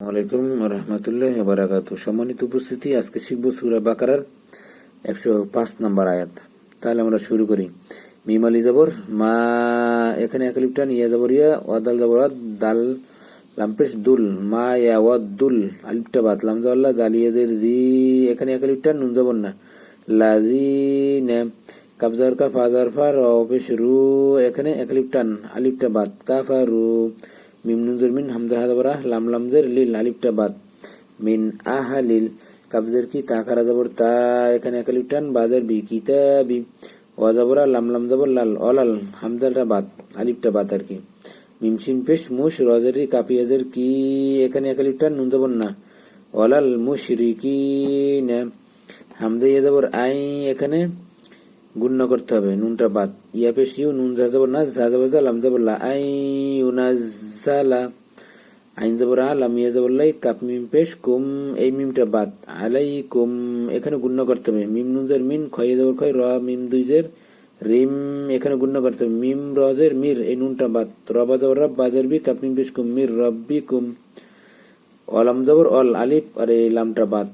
আলাইকুম রহমতুল্লাহ বারাকাতু। সম্মানিত উপস্থিতি, আজকে শিখব সূরা বাকারার 105 নম্বর আয়াত। তাহলে আমরা শুরু করি। মিম আলি জবর মা, এখানে একালিপটান, ইয়া জবর ইয়া, ওয়াদাল জবর দাল, লামপেশ দুল, মা ইয়া ওয়াদুল, আলিপটা বাত, লাম জবল্লা দালিয়াদের জি, এখানে একালিপটান, নুন জবর না, লাযিনা, কাবজার কা ফাজার ফা, রপেশ রু, এখানে একালিপটান, আলিপটা বাত, কাফারু, মিম নুনজের মিন, হামজা হাজাবরা, লাম লামজের লিল, আলিফটা বাদ, মিন আহালিল, কাবজের কি, তা খারা জবর তা, এখানে একালিফটান, বাজের বি, কিতাবি, ওয়া জবরা, লাম লাম জবর লাল, অলাল, হামজাটা বাদ, আলিফটা বাদ আর কি। মিম শিন পেশ মুশ, রজেরি কাপিয়াজের কি, এখানে একালিফটান, নুন জবর না, অলাল মুশরিকিনা, হামজা ইয়া জবর আই, এখানে গুণ্য করতে হবে, নুনটা বাদ, ইয়া পেশ ইউ, নুন যা যাবর না, যা যাবর যা, লাম যাবর লা, আই ইউনাজ্জালা, আইন যাবর আ, লাম ইয়া যাবর লাই, কাপ মিম পেশ কুম, এই মিমটা বাদ, আলাইকুম, এখানে গুণ্য করতে হবে, মিম নুনজের মিন, খয় যাবর খয়, র মিম দুইজের রিম, এখানে গুণ্য করতে হবে, মিম রজের মির, এই নুনটা বাদ, রবা যাবর রব, বাজের বি, কাপ মিম পেশ কুম, মির রব্বি কুম, অলাম যাবর অল, আলিফ আর এই লামটা বাদ,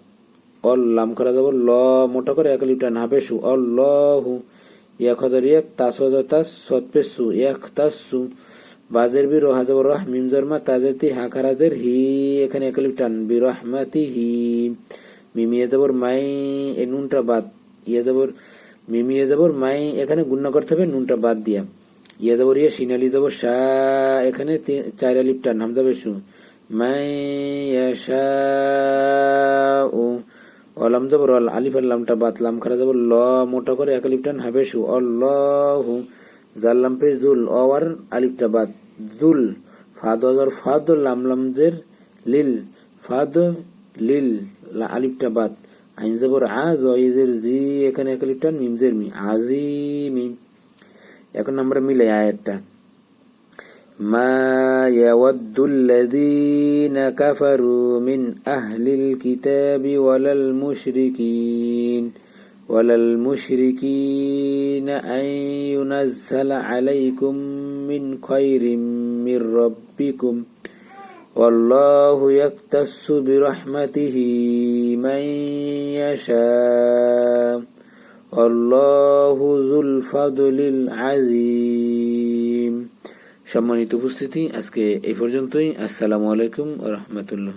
অল লাম করা যাব ল, মোটা করে একালিপটান, হাফেসু, অল্লাহু, এক হাজার এক, তাস হাজার তাস, সৎপেসু, এক তাসু, বাজের বি, রহা যাব রহ, মিম জরমা, তাজের তি, হাকারাজের হি, এখানে একালিপটান, বি রহমাতি হি, মিমিয়ে যাবর মাই, এই নুনটা বাদ, ইয়ে যাবর মিমিয়ে যাবর মাই, এখানে গুণ্য করতে হবে, নুনটা বাদ দিয়া, ইয়ে যাবর ইয়ে, সিনালি যাবর শাহ, এখানে চার আলিপটান, হামজা বেশু, মাই ইয়াশাউ, অলাম জবর অল, আলিফ আর লামটা বাত, লাম খারা জবর ল, মোটা করে একালিপটান, হাবেশু, অল্লাহু, জাল লাম পেশ জুল, অওয়ার আলিফটা বাত, জুল, ফাদ অজর ফাদ, লাম লামজের লিল, ফাদ লিল, আলিফটা বাত, আইন জবর আ, জয়েজের জি, এখানে একালিপটান, মিমজের মি, আজিমি। এখন আমরা মিলাই আয়াতটা। ما يود الذين كفروا من أهل الكتاب ولا المشركين أن ينزل عليكم من خير من ربكم والله يختص برحمته من يشاء والله ذو الفضل العظيم। সম্মানিত উপস্থিতি, আজকে এই পর্যন্তই। আসসালামু আলাইকুম ওয়া রাহমাতুল্লাহ।